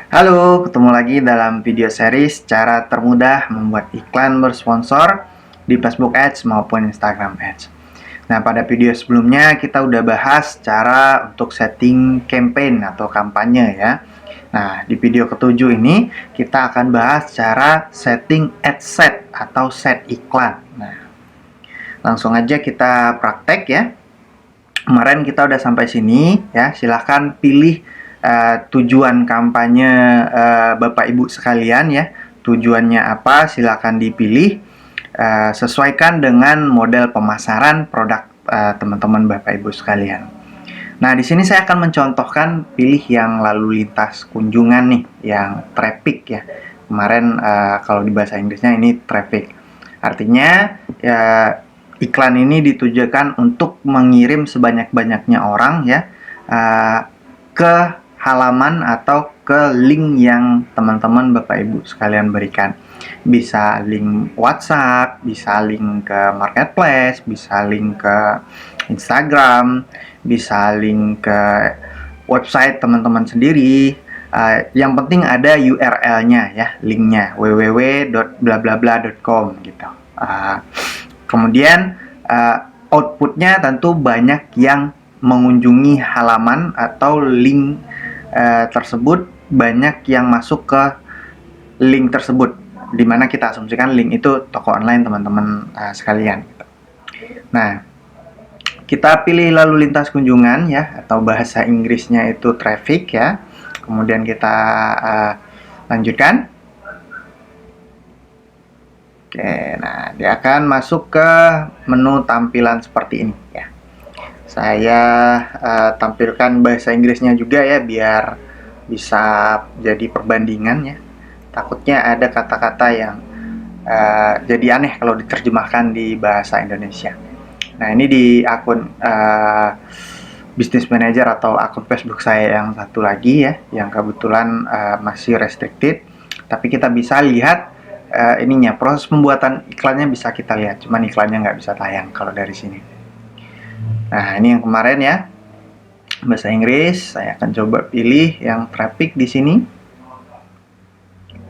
Halo, ketemu lagi dalam video series cara termudah membuat iklan bersponsor di Facebook Ads maupun Instagram Ads. Nah, pada video sebelumnya kita udah bahas cara untuk setting campaign atau kampanye ya. Nah, di video ketujuh ini kita akan bahas cara setting ad set atau set iklan. Nah, langsung aja kita praktek ya. Kemarin kita udah sampai sini ya, silahkan pilih tujuan kampanye Bapak Ibu sekalian ya. Tujuannya apa? Silahkan dipilih, sesuaikan dengan model pemasaran produk teman-teman Bapak Ibu sekalian. Nah, di sini saya akan mencontohkan pilih yang lalu lintas kunjungan nih, yang traffic ya. Kemarin kalau di bahasa Inggrisnya ini traffic. Artinya ya, iklan ini ditujukan untuk mengirim sebanyak-banyaknya orang ya ke halaman atau ke link yang teman-teman Bapak Ibu sekalian berikan. Bisa link WhatsApp, bisa link ke Marketplace, bisa link ke Instagram, bisa link ke website teman-teman sendiri. Yang penting ada URL-nya ya, linknya www.blablabla.com gitu. Kemudian outputnya tentu banyak yang mengunjungi halaman atau link tersebut, banyak yang masuk ke link tersebut, dimana kita asumsikan link itu toko online teman-teman sekalian. Nah, kita pilih lalu lintas kunjungan ya, atau bahasa Inggrisnya itu traffic ya. Kemudian kita lanjutkan. Oke, nah dia akan masuk ke menu tampilan seperti ini ya. Saya tampilkan bahasa Inggrisnya juga ya, biar bisa jadi perbandingan ya. Takutnya ada kata-kata yang jadi aneh kalau diterjemahkan di bahasa Indonesia. Nah, ini di akun Business Manager atau akun Facebook saya yang satu lagi ya, yang kebetulan masih restricted. Tapi kita bisa lihat ininya, proses pembuatan iklannya bisa kita lihat, cuman iklannya nggak bisa tayang kalau dari sini. Nah, ini yang kemarin ya, bahasa Inggris. Saya akan coba pilih yang traffic di sini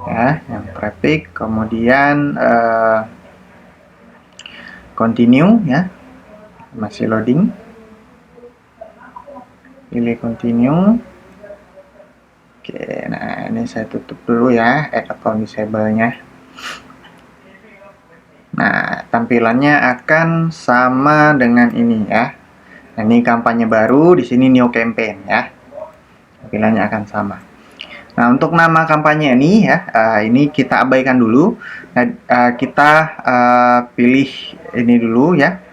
ya, yang traffic. Kemudian continue ya, masih loading. Pilih continue. Oke, nah ini saya tutup dulu ya add account disable-nya. Nah, tampilannya akan sama dengan ini ya. Nah, ini kampanye baru, di sini new campaign ya. Tampilannya akan sama. Nah, untuk nama kampanye ini ya, ini kita abaikan dulu. Nah, kita pilih ini dulu ya.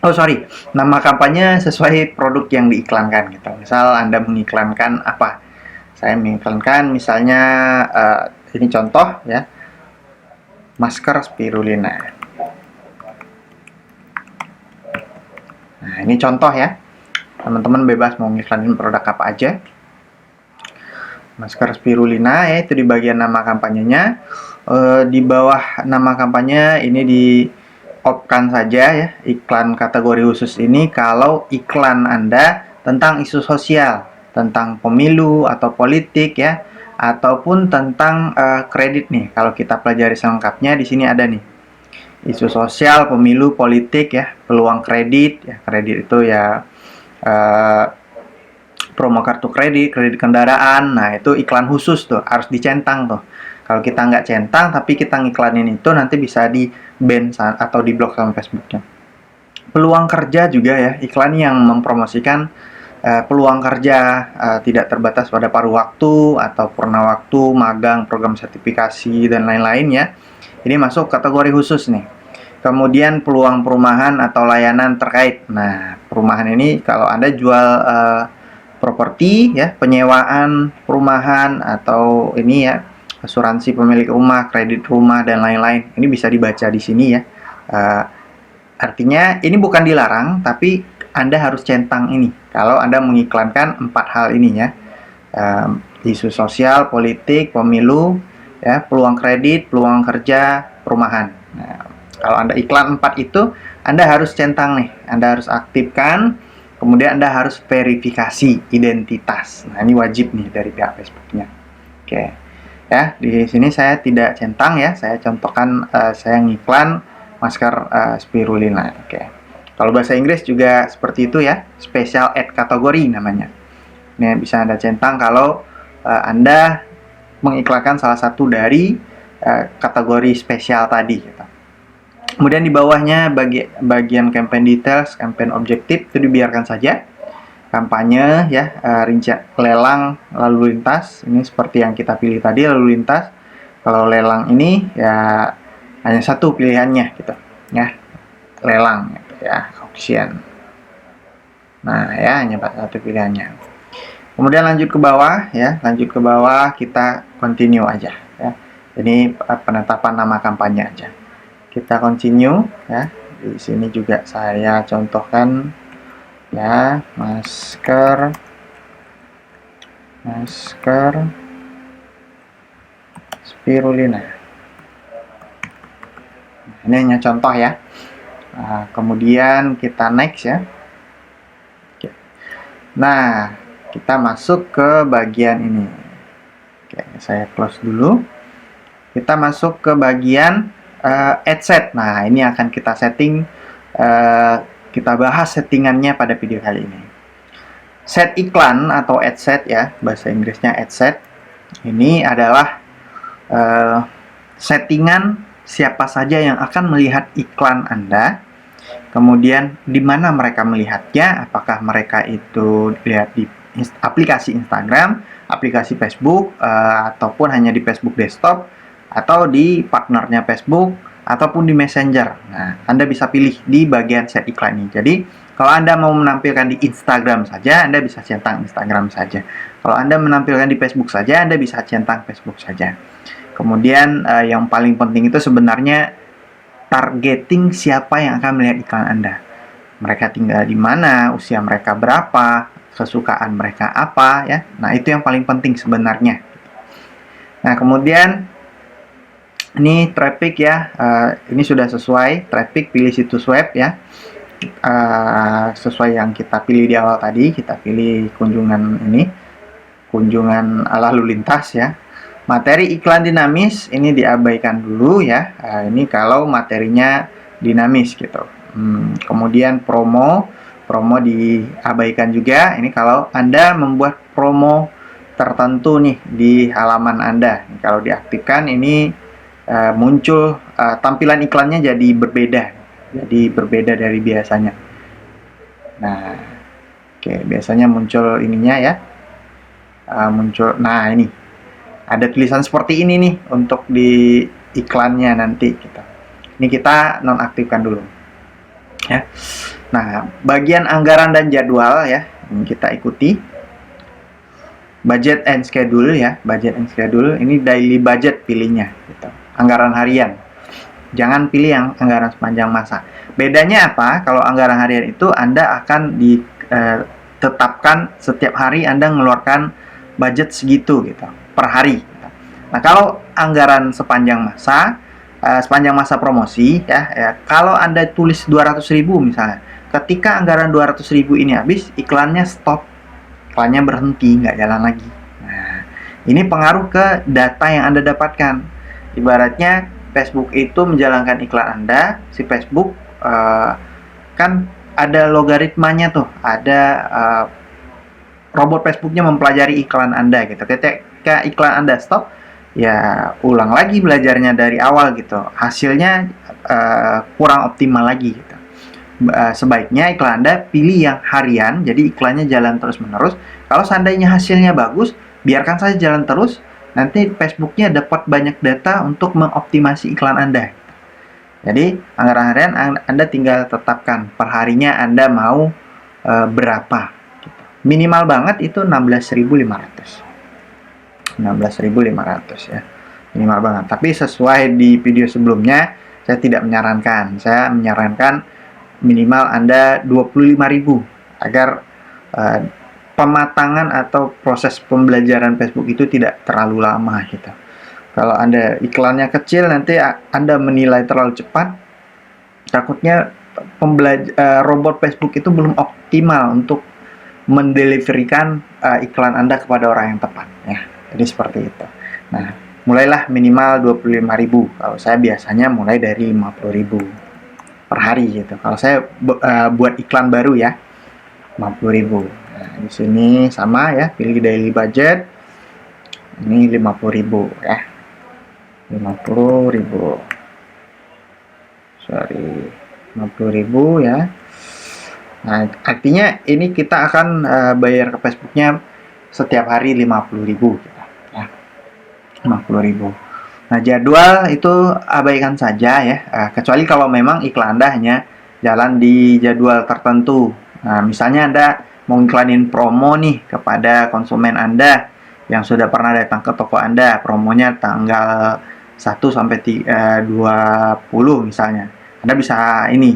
Oh sorry, nama kampanye sesuai produk yang diiklankan gitu. Misal Anda mengiklankan apa? Saya mengiklankan misalnya ini contoh ya, masker spirulina. Nah, ini contoh ya. Teman-teman bebas mau ngiklanin produk apa aja. Masker spirulina ya, itu di bagian nama kampanyenya. Di bawah nama kampanye ini di off-kan saja ya, iklan kategori khusus ini kalau iklan Anda tentang isu sosial, tentang pemilu atau politik ya, ataupun tentang kredit nih. Kalau kita pelajari selengkapnya di sini ada nih. Isu sosial, pemilu, politik ya, peluang kredit ya. Kredit itu ya promo kartu kredit, kredit kendaraan. Nah, itu iklan khusus tuh, harus dicentang tuh. Kalau kita nggak centang tapi kita ngiklanin itu, nanti bisa di ban atau di blok sama Facebooknya. Peluang kerja juga ya, iklan yang mempromosikan peluang kerja tidak terbatas pada paruh waktu atau purna waktu, magang, program sertifikasi dan lain-lain ya. Ini masuk kategori khusus nih. Kemudian peluang perumahan atau layanan terkait. Nah, perumahan ini kalau Anda jual properti ya, penyewaan perumahan atau ini ya, asuransi pemilik rumah, kredit rumah dan lain-lain. Ini bisa dibaca di sini ya. Artinya ini bukan dilarang, tapi Anda harus centang ini kalau Anda mengiklankan 4 hal ini ya. Isu sosial, politik, pemilu, ya, peluang kredit, peluang kerja, perumahan. Nah, kalau Anda iklan 4 itu, Anda harus centang nih. Anda harus aktifkan, kemudian Anda harus verifikasi identitas. Nah, ini wajib nih dari pihak Facebooknya. Oke. Ya, di sini saya tidak centang ya, saya contohkan saya ngiklan masker spirulina. Oke. Kalau bahasa Inggris juga seperti itu ya, special ad kategori namanya. Ini bisa Anda centang kalau Anda mengiklankan salah satu dari kategori spesial tadi gitu. Kemudian di bawahnya bagian campaign details, campaign objektif itu dibiarkan saja. Kampanye ya, lelang lalu lintas, ini seperti yang kita pilih tadi, lalu lintas. Kalau lelang ini ya hanya satu pilihannya gitu ya, lelang gitu ya, auction. Nah ya, hanya satu pilihannya. Kemudian lanjut ke bawah ya, lanjut ke bawah, kita continue aja ya. Ini penetapan nama kampanye aja. Kita continue ya. Di sini juga saya contohkan ya, masker spirulina. Ini hanya contoh ya. Nah, kemudian kita next ya. Oke. Nah, kita masuk ke bagian ini. Oke, saya close dulu. Kita masuk ke bagian ad set. Nah, ini akan kita setting, kita bahas settingannya pada video kali ini. Set iklan atau ad set ya, bahasa Inggrisnya ad set. Ini adalah settingan siapa saja yang akan melihat iklan Anda. Kemudian di mana mereka melihatnya, apakah mereka itu lihat di aplikasi Instagram, aplikasi Facebook, ataupun hanya di Facebook desktop, atau di partnernya Facebook, ataupun di Messenger. Nah, Anda bisa pilih di bagian set iklan ini. Jadi, kalau Anda mau menampilkan di Instagram saja, Anda bisa centang Instagram saja. Kalau Anda menampilkan di Facebook saja, Anda bisa centang Facebook saja. Kemudian, yang paling penting itu sebenarnya targeting siapa yang akan melihat iklan Anda. Mereka tinggal di mana, usia mereka berapa, kesukaan mereka apa ya. Nah, itu yang paling penting sebenarnya. Nah, kemudian ini traffic ya, ini sudah sesuai traffic, pilih situs web ya, sesuai yang kita pilih di awal tadi. Kita pilih kunjungan lalu lintas ya. Materi iklan dinamis ini diabaikan dulu ya, ini kalau materinya dinamis gitu. Kemudian promo diabaikan juga, ini kalau Anda membuat promo tertentu nih di halaman Anda. Kalau diaktifkan ini muncul tampilan iklannya jadi berbeda dari biasanya. Nah, oke, biasanya muncul ininya ya, nah ini ada tulisan seperti ini nih untuk di iklannya nanti gitu. Ini kita nonaktifkan dulu ya. Nah, bagian anggaran dan jadwal ya, ini kita ikuti. Budget and schedule ya, budget and schedule ini daily budget pilihnya gitu. Anggaran harian. Jangan pilih yang anggaran sepanjang masa. Bedanya apa? Kalau anggaran harian itu Anda akan ditetapkan setiap hari Anda mengeluarkan budget segitu gitu per hari. Nah, kalau anggaran sepanjang masa promosi ya, kalau Anda tulis 200.000 misalnya, ketika anggaran 200.000 ini habis, iklannya stop, iklannya berhenti, nggak jalan lagi. Nah, ini pengaruh ke data yang Anda dapatkan. Ibaratnya Facebook itu menjalankan iklan Anda, si Facebook kan ada logaritmanya tuh, ada robot Facebooknya mempelajari iklan Anda gitu. Ketika iklan Anda stop, ya ulang lagi belajarnya dari awal gitu. Hasilnya kurang optimal lagi gitu. Sebaiknya iklan Anda pilih yang harian, jadi iklannya jalan terus-menerus. Kalau seandainya hasilnya bagus, biarkan saja jalan terus. Nanti Facebooknya dapat banyak data untuk mengoptimasi iklan Anda. Jadi anggaran harian Anda tinggal tetapkan per harinya Anda mau berapa. Minimal banget itu 16.500 ya, minimal banget. Tapi sesuai di video sebelumnya, saya tidak menyarankan. Saya menyarankan minimal Anda 25.000 agar pematangan atau proses pembelajaran Facebook itu tidak terlalu lama gitu. Kalau Anda iklannya kecil, nanti Anda menilai terlalu cepat, takutnya robot Facebook itu belum optimal untuk mendeliverikan iklan Anda kepada orang yang tepat ya. Jadi seperti itu. Nah, mulailah minimal 25.000. Kalau saya biasanya mulai dari 50.000 per hari gitu. Kalau saya buat iklan baru ya, 50.000. Nah, di sini sama ya, pilih daily budget. Ini 50.000 ya. 50.000. Sorry, 50.000 ya. Nah, artinya ini kita akan bayar ke Facebooknya setiap hari 50.000 gitu, ya. 50.000. Nah, jadwal itu abaikan saja ya, kecuali kalau memang iklan Anda hanya jalan di jadwal tertentu. Nah, misalnya Anda mau iklanin promo nih kepada konsumen Anda yang sudah pernah datang ke toko Anda, promonya tanggal 1 sampai 20 misalnya. Anda bisa ini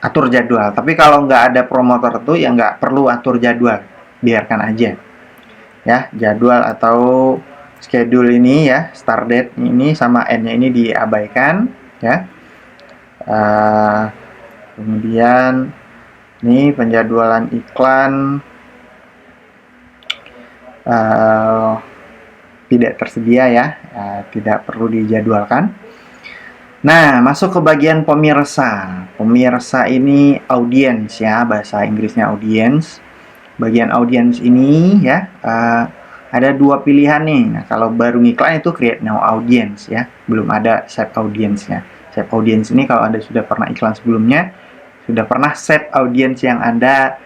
atur jadwal. Tapi kalau nggak ada promo tertentu, ya nggak perlu atur jadwal, biarkan aja ya. Jadwal atau schedule ini ya, start date ini sama end-nya ini diabaikan ya. Kemudian ini penjadwalan iklan tidak tersedia ya, tidak perlu dijadwalkan. Nah, masuk ke bagian pemirsa. Pemirsa ini audience ya, bahasa Inggrisnya audience. Bagian audience ini ya, ada dua pilihan nih. Nah, kalau baru ngiklan itu create new audience ya, belum ada save audience-nya. Save audience ini kalau Anda sudah pernah iklan sebelumnya, sudah pernah save audience yang Anda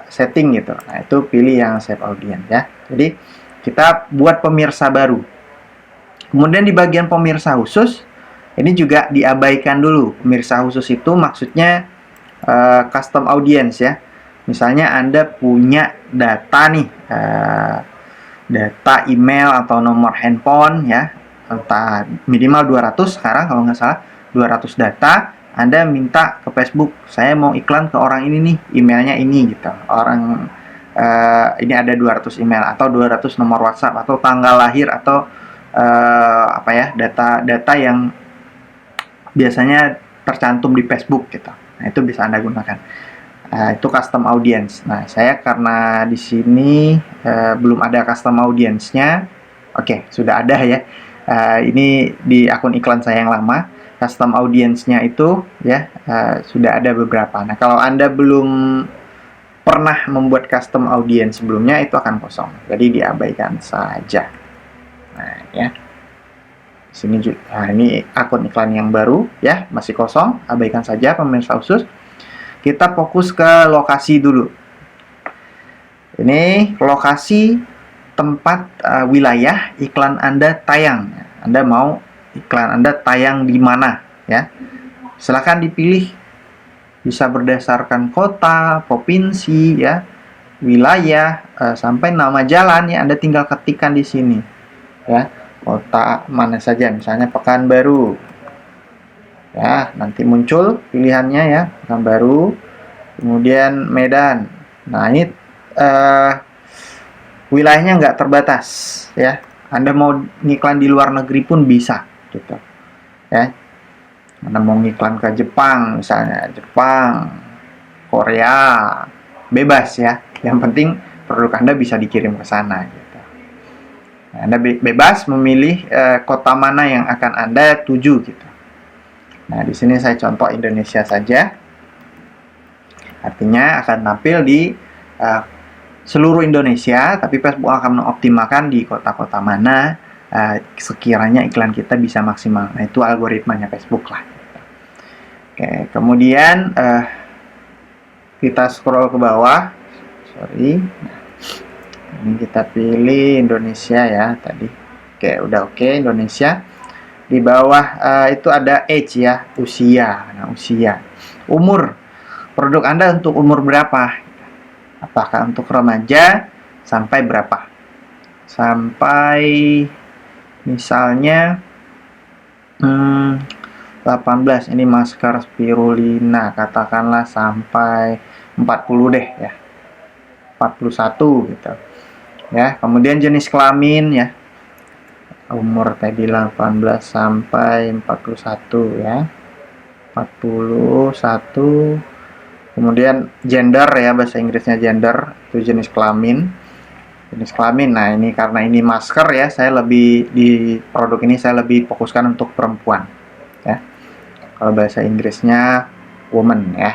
setting gitu. Nah, itu pilih yang save audience ya. Jadi, kita buat pemirsa baru. Kemudian di bagian pemirsa khusus, ini juga diabaikan dulu. Pemirsa khusus itu maksudnya custom audience ya. Misalnya Anda punya data nih, data email atau nomor handphone ya, entah minimal 200 sekarang kalau nggak salah, 200 data. Anda minta ke Facebook, saya mau iklan ke orang ini nih, emailnya ini gitu. Orang ini ada 200 email atau 200 nomor WhatsApp atau tanggal lahir atau apa ya, data yang biasanya tercantum di Facebook gitu. Nah, itu bisa Anda gunakan. Itu custom audience. Nah, saya karena di sini belum ada custom audience-nya. Oke, sudah ada ya. Ini di akun iklan saya yang lama. Custom audience-nya itu ya sudah ada beberapa. Nah, kalau Anda belum pernah membuat custom audience sebelumnya, itu akan kosong. Jadi diabaikan saja. Nah, ya. Sini juga, nah ini akun iklan yang baru ya, masih kosong, abaikan saja pemirsa khusus. Kita fokus ke lokasi dulu. Ini lokasi tempat wilayah iklan Anda tayang. Anda mau iklan Anda tayang di mana ya? Silakan dipilih, bisa berdasarkan kota, provinsi ya, wilayah, sampai nama jalan ya, Anda tinggal ketikkan di sini ya. Kota mana saja, misalnya Pekanbaru ya, nanti muncul pilihannya ya, Pekanbaru, kemudian Medan. Nah, ini wilayahnya nggak terbatas ya, Anda mau ngiklan di luar negeri pun bisa gitu ya. Anda mau ngiklan ke Jepang misalnya, Jepang, Korea, bebas ya, yang penting produk Anda bisa dikirim ke sana gitu. Anda bebas memilih kota mana yang akan Anda tuju gitu. Nah, di sini saya contoh Indonesia saja. Artinya akan tampil di seluruh Indonesia, tapi Facebook akan mengoptimalkan di kota-kota mana sekiranya iklan kita bisa maksimal. Nah, itu algoritmanya Facebook lah. Oke, kemudian kita scroll ke bawah. Sorry. Ini kita pilih Indonesia ya tadi. Oke, udah oke Indonesia. Di bawah itu ada age ya, usia. Nah, usia. Umur. Produk Anda untuk umur berapa? Apakah untuk remaja sampai berapa? Sampai misalnya 18. Ini masker spirulina, katakanlah sampai 40 deh ya. 41 gitu. Ya, kemudian jenis kelamin ya. Umur tadi 18 sampai 41 ya. 41. Kemudian gender ya, bahasa Inggrisnya gender, itu jenis kelamin. jenis kelamin. Nah, ini karena ini masker ya, saya lebih di produk ini saya lebih fokuskan untuk perempuan ya. Kalau bahasa Inggrisnya woman ya.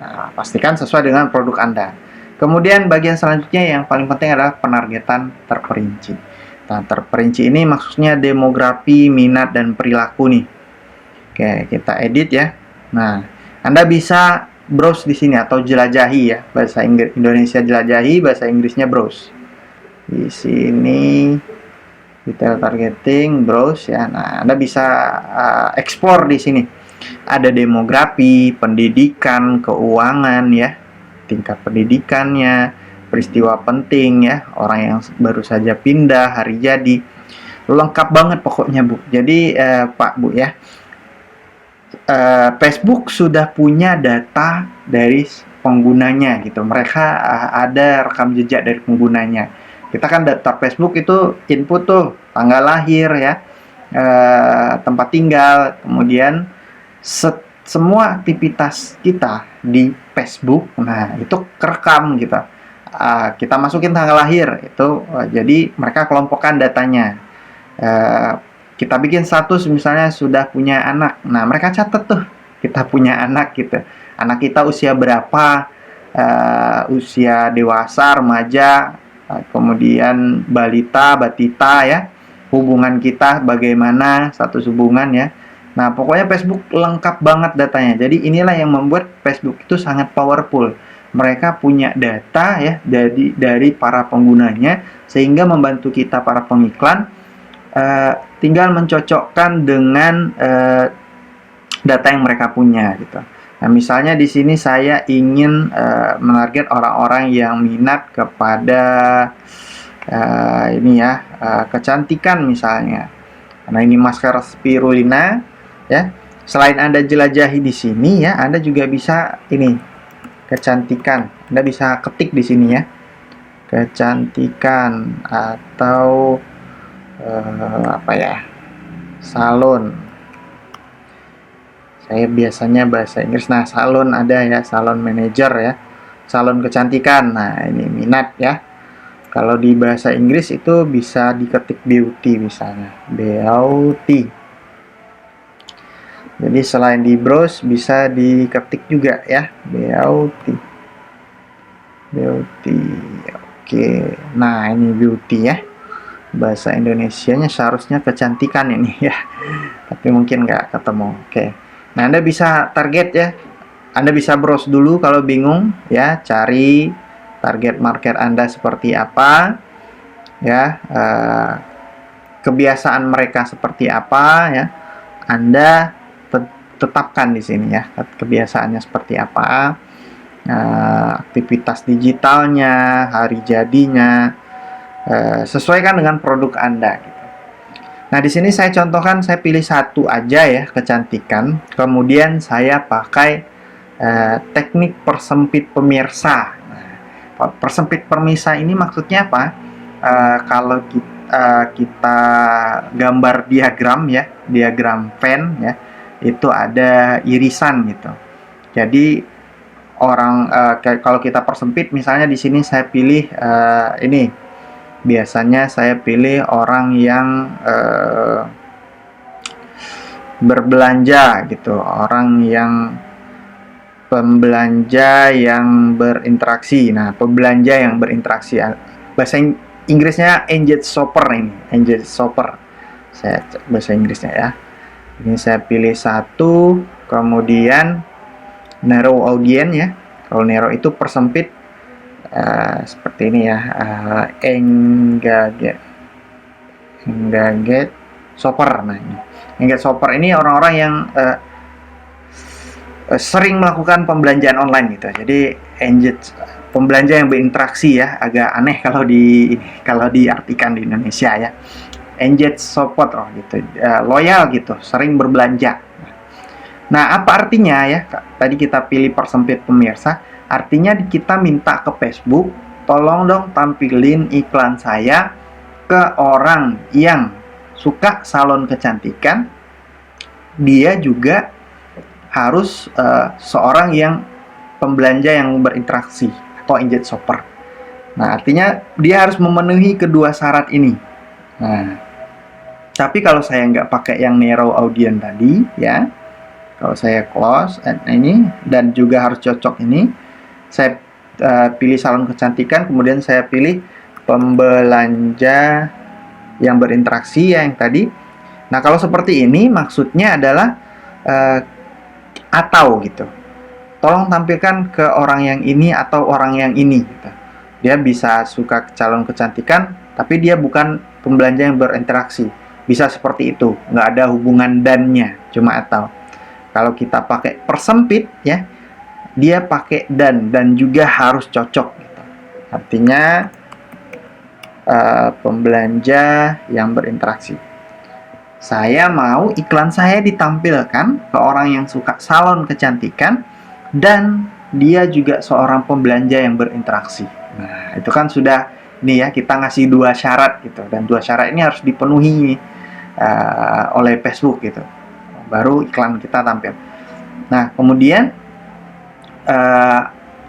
Nah, pastikan sesuai dengan produk Anda. Kemudian bagian selanjutnya yang paling penting adalah penargetan terperinci. Nah, terperinci ini maksudnya demografi, minat, dan perilaku nih. Oke, kita edit ya. Nah, Anda bisa browse di sini atau jelajahi ya. Bahasa Indonesia jelajahi, bahasa Inggrisnya browse. Di sini detail targeting, browse ya. Nah, Anda bisa explore di sini. Ada demografi, pendidikan, keuangan ya, tingkat pendidikannya, peristiwa penting ya, orang yang baru saja pindah, hari jadi. Lengkap banget pokoknya, Bu. Jadi Pak, Bu ya. Facebook sudah punya data dari penggunanya gitu. Mereka ada rekam jejak dari penggunanya. Kita kan data Facebook itu input tuh tanggal lahir ya, tempat tinggal, kemudian semua aktivitas kita di Facebook. Nah, itu kerekam gitu. Kita masukin tanggal lahir itu, jadi mereka kelompokkan datanya. Kita bikin status misalnya sudah punya anak. Nah, mereka catat tuh kita punya anak gitu. Anak kita usia berapa, usia dewasa, remaja, kemudian balita, batita ya. Hubungan kita bagaimana, status hubungan ya. Nah, pokoknya Facebook lengkap banget datanya. Jadi inilah yang membuat Facebook itu sangat powerful. Mereka punya data ya dari para penggunanya, sehingga membantu kita para pengiklan tinggal mencocokkan dengan data yang mereka punya gitu. Nah, misalnya di sini saya ingin menarget orang-orang yang minat kepada ini ya, kecantikan misalnya. Karena ini masker spirulina ya. Selain Anda jelajahi di sini ya, Anda juga bisa ini kecantikan. Anda bisa ketik di sini ya. Kecantikan atau apa ya, salon. Saya biasanya bahasa Inggris. Nah, salon ada ya, salon manager ya, salon kecantikan. Nah, ini minat ya. Kalau di bahasa Inggris itu bisa diketik beauty misalnya, beauty. Jadi selain di browse bisa diketik juga ya, beauty. Beauty. Oke. Nah, ini beauty ya. Bahasa Indonesianya seharusnya kecantikan ini ya, tapi mungkin nggak ketemu. Oke, nah Anda bisa target ya, Anda bisa browse dulu kalau bingung ya, cari target market Anda seperti apa ya, kebiasaan mereka seperti apa ya, Anda tetapkan di sini ya, kebiasaannya seperti apa, aktivitas digitalnya, hari jadinya. Sesuaikan dengan produk Anda gitu. Nah, di sini saya contohkan, saya pilih satu aja ya, kecantikan. Kemudian saya pakai teknik persempit pemirsa. Nah, persempit pemirsa ini maksudnya apa? Kalau kita gambar diagram ya, diagram Venn ya, itu ada irisan gitu. Jadi orang kalau kita persempit, misalnya di sini saya pilih ini. Biasanya saya pilih orang yang berbelanja gitu, orang yang pembelanja yang berinteraksi. Nah, pembelanja yang berinteraksi, bahasa Inggrisnya engaged shopper ini, engaged shopper. Saya cek bahasa Inggrisnya ya. Ini saya pilih satu, kemudian narrow audience ya. Kalau narrow itu persempit. Seperti ini ya, engaged shopper. Nah, ini engaged shopper ini orang-orang yang sering melakukan pembelanjaan online gitu. Jadi engaged pembelanja yang berinteraksi ya, agak aneh kalau diartikan di Indonesia ya. Engaged shopper gitu, loyal gitu, sering berbelanja. Nah, apa artinya ya? Tadi kita pilih persempit pemirsa. Artinya kita minta ke Facebook, tolong dong tampilin iklan saya ke orang yang suka salon kecantikan. Dia juga harus seorang yang pembelanja yang berinteraksi atau engaged shopper. Nah, artinya dia harus memenuhi kedua syarat ini. Nah, tapi kalau saya nggak pakai yang narrow audience tadi, ya, kalau saya close ini dan juga harus cocok ini, saya pilih salon kecantikan, kemudian saya pilih pembelanja yang berinteraksi ya, yang tadi. Nah, kalau seperti ini maksudnya adalah atau gitu. Tolong tampilkan ke orang yang ini atau orang yang ini gitu. Dia bisa suka calon kecantikan, tapi dia bukan pembelanja yang berinteraksi. Bisa seperti itu, nggak ada hubungan dannya, cuma atau. Kalau kita pakai persempit ya, dia pakai dan juga harus cocok gitu. Artinya pembelanja yang berinteraksi. Saya mau iklan saya ditampilkan ke orang yang suka salon kecantikan dan dia juga seorang pembelanja yang berinteraksi. Nah, itu kan sudah ini ya, kita ngasih dua syarat gitu, dan dua syarat ini harus dipenuhi oleh Facebook gitu, baru iklan kita tampil. Nah, kemudian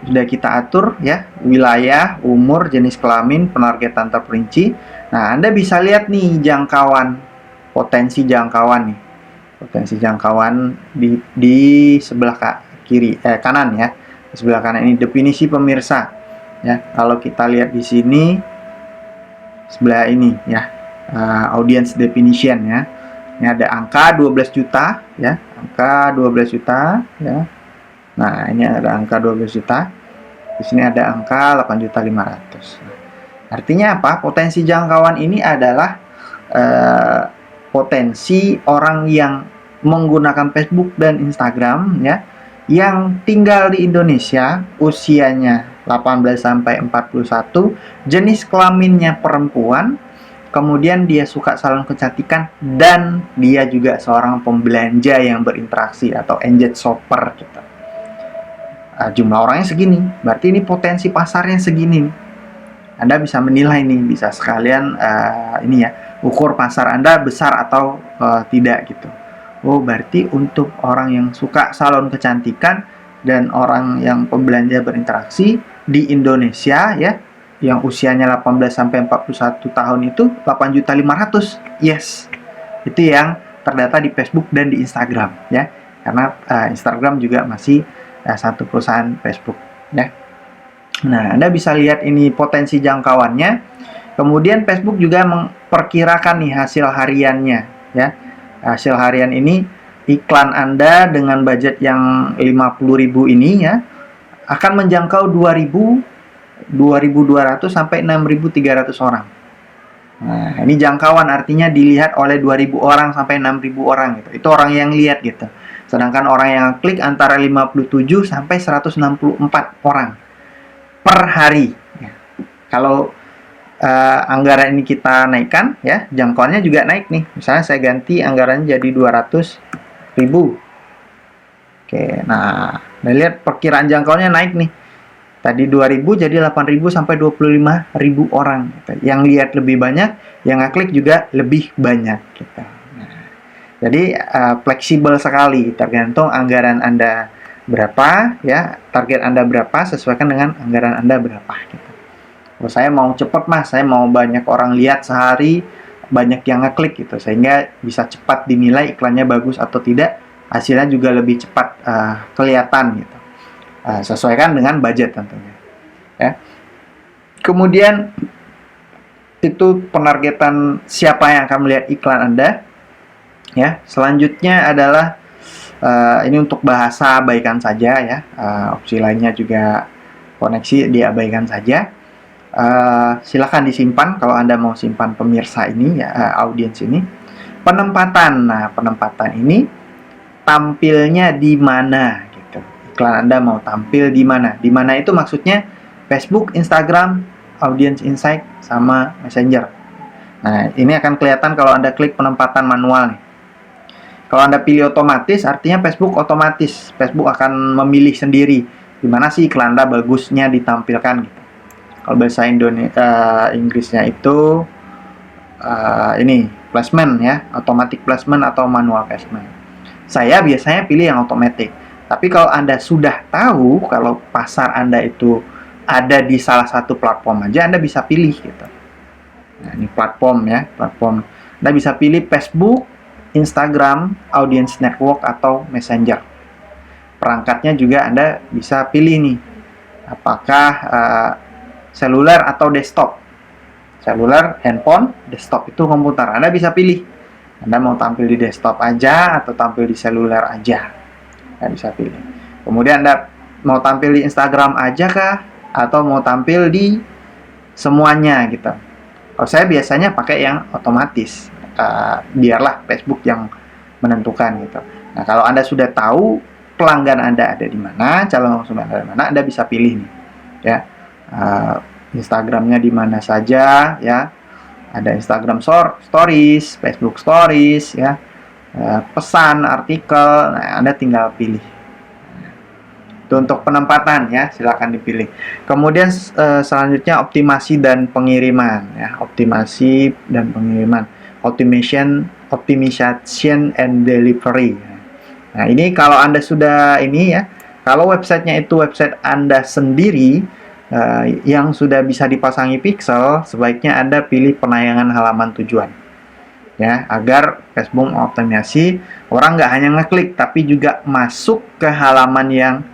sudah kita atur ya, wilayah, umur, jenis kelamin, penargetan terperinci. Nah, Anda bisa lihat nih jangkauan, potensi jangkauan nih, potensi jangkauan di sebelah kanan ya, di sebelah kanan ini definisi pemirsa ya. Kalau kita lihat di sini sebelah ini ya, audience definition ya. Ini ada angka 12 juta ya, angka 12 juta ya. Nah, ini ada angka 12 juta. Di sini ada angka 8.500.000. Artinya apa? Potensi jangkauan ini adalah potensi orang yang menggunakan Facebook dan Instagram ya, yang tinggal di Indonesia, usianya 18 sampai 41, jenis kelaminnya perempuan, kemudian dia suka salon kecantikan, dan dia juga seorang pembelanja yang berinteraksi atau engaged shopper gitu. Jumlah orangnya segini, berarti ini potensi pasarnya segini nih. Anda bisa menilai nih, bisa sekalian ini ya, ukur pasar Anda besar atau tidak gitu. Oh, berarti untuk orang yang suka salon kecantikan dan orang yang pembelanja berinteraksi di Indonesia ya, yang usianya 18 sampai 41 tahun itu 8.500.000. Yes. Itu yang terdata di Facebook dan di Instagram ya. Karena Instagram juga masih satu perusahaan Facebook ya. Nah, Anda bisa lihat ini potensi jangkauannya. Kemudian Facebook juga memperkirakan nih hasil hariannya ya. Hasil harian ini, iklan Anda dengan budget yang 50.000 ini ya akan menjangkau 2.200 sampai 6.300 orang. Nah, ini jangkauan, artinya dilihat oleh 2.000 orang sampai 6.000 orang gitu. Itu orang yang lihat gitu. Sedangkan orang yang klik antara 57 sampai 164 orang per hari. Ya. Kalau anggaran ini kita naikkan, ya, jangkauannya juga naik nih. Misalnya saya ganti anggarannya jadi 200.000. Oke, nah, lihat perkiraan jangkauannya naik nih. Tadi 2.000 jadi 8.000 sampai 25.000 orang. Gitu. Yang lihat lebih banyak, yang ngeklik juga lebih banyak. Gitu. Nah, jadi fleksibel sekali, tergantung anggaran Anda berapa, ya, target Anda berapa, sesuaikan dengan anggaran Anda berapa. Gitu. Kalau saya mau cepat mas, saya mau banyak orang lihat sehari, banyak yang ngeklik gitu, sehingga bisa cepat dinilai iklannya bagus atau tidak, hasilnya juga lebih cepat kelihatan gitu. Sesuaikan dengan budget tentunya ya. Kemudian itu penargetan siapa yang akan melihat iklan Anda ya. Selanjutnya adalah ini untuk bahasa abaikan saja ya. Opsi lainnya juga koneksi diabaikan saja. Silakan disimpan kalau Anda mau simpan pemirsa ini ya, audiens ini. Penempatan, nah penempatan ini tampilnya di mana? Iklan Anda mau tampil di mana? Di mana itu maksudnya Facebook, Instagram, Audience Insight, sama Messenger. Nah, ini akan kelihatan kalau Anda klik penempatan manual nih. Kalau Anda pilih otomatis, artinya Facebook otomatis. Facebook akan memilih sendiri di mana sih iklan Anda bagusnya ditampilkan gitu. Kalau bahasa Inggrisnya itu ini placement ya, automatic placement atau manual placement. Saya biasanya pilih yang automatic. Tapi kalau Anda sudah tahu kalau pasar Anda itu ada di salah satu platform aja, Anda bisa pilih gitu. Nah, ini platform ya, platform. Anda bisa pilih Facebook, Instagram, Audience Network, atau Messenger. Perangkatnya juga Anda bisa pilih nih, apakah seluler atau desktop. Seluler, handphone, desktop itu komputer. Anda bisa pilih. Anda mau tampil di desktop aja atau tampil di seluler aja. Anda bisa pilih. Kemudian Anda mau tampil di Instagram aja kah? Atau mau tampil di semuanya gitu. Kalau saya biasanya pakai yang otomatis. Biarlah Facebook yang menentukan gitu. Nah, kalau Anda sudah tahu pelanggan Anda ada di mana, calon konsumen ada di mana, Anda bisa pilih nih. Ya. Instagramnya di mana saja ya, ada Instagram Stories, Facebook Stories ya, pesan, artikel. Nah, Anda tinggal pilih. Itu untuk penempatan ya, silakan dipilih. Kemudian selanjutnya optimasi dan pengiriman ya, optimasi dan pengiriman, optimization and delivery. Nah, ini kalau Anda sudah ini ya, kalau websitenya itu website Anda sendiri yang sudah bisa dipasangi pixel, sebaiknya Anda pilih penayangan halaman tujuan ya, agar Facebook mengoptimasi orang nggak hanya ngeklik tapi juga masuk ke halaman yang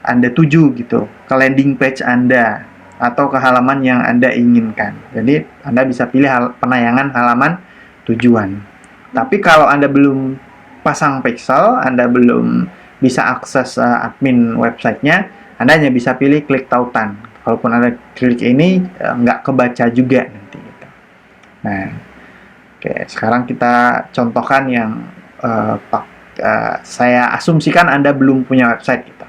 Anda tuju gitu, ke landing page Anda atau ke halaman yang Anda inginkan. Jadi Anda bisa pilih penayangan halaman tujuan. Tapi kalau Anda belum pasang pixel, Anda belum bisa akses admin websitenya, Anda hanya bisa pilih klik tautan. Kalaupun Anda klik ini, nggak kebaca juga nanti gitu. Nah, oke, sekarang kita contohkan yang saya asumsikan Anda belum punya website gitu.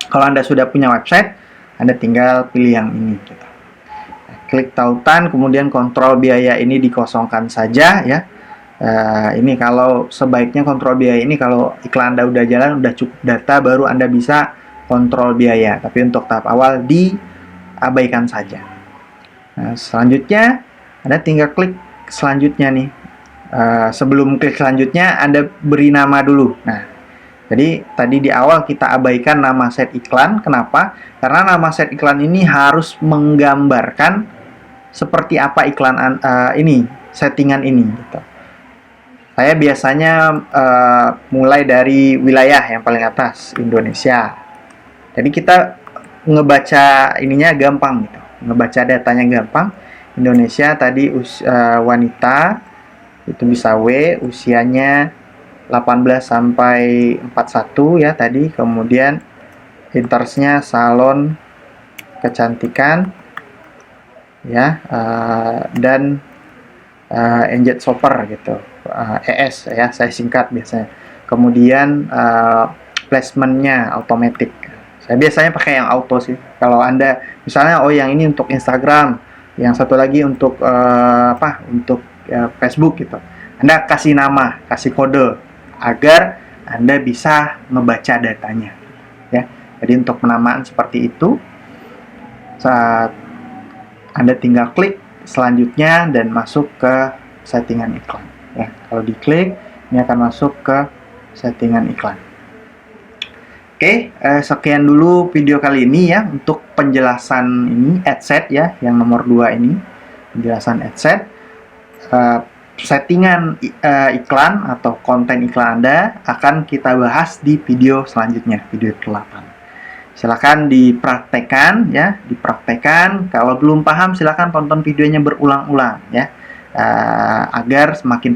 Kalau Anda sudah punya website, Anda tinggal pilih yang ini gitu. Klik tautan, kemudian kontrol biaya ini dikosongkan saja ya. Ini kalau sebaiknya kontrol biaya ini kalau iklan Anda udah jalan, udah cukup data, baru Anda bisa kontrol biaya. Tapi untuk tahap awal diabaikan saja. Nah, selanjutnya Anda tinggal klik selanjutnya nih. Sebelum klik selanjutnya, Anda beri nama dulu. Nah, jadi tadi di awal kita abaikan nama set iklan. Kenapa? Karena nama set iklan ini harus menggambarkan seperti apa iklan ini, settingan ini gitu. Saya biasanya mulai dari wilayah yang paling atas, Indonesia. Jadi kita ngebaca ininya gampang gitu, ngebaca datanya gampang. Indonesia tadi wanita itu bisa W, usianya 18 sampai 41 ya tadi. Kemudian interestnya salon kecantikan ya, dan Enjet Shopper gitu, ES ya, saya singkat biasanya. Kemudian placementnya automatic. Saya biasanya pakai yang auto sih. Kalau Anda misalnya yang ini untuk Instagram, yang satu lagi untuk untuk Facebook gitu, Anda kasih nama, kasih kode agar Anda bisa ngebaca datanya ya. Jadi untuk penamaan seperti itu, saat Anda tinggal klik selanjutnya dan masuk ke settingan iklan ya. Kalau diklik, ini akan masuk ke settingan iklan. Oke, sekian dulu video kali ini ya untuk penjelasan ini adset ya, yang nomor 2 ini penjelasan adset. Settingan iklan atau konten iklan Anda akan kita bahas di video selanjutnya, video ke-8. Silakan dipraktekkan ya, dipraktekkan. Kalau belum paham silakan tonton videonya berulang-ulang ya. Agar semakin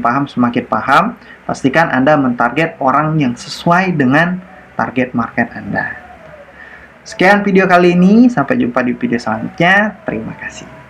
paham. Pastikan Anda mentarget orang yang sesuai dengan target market Anda. Sekian video kali ini, sampai jumpa di video selanjutnya. Terima kasih.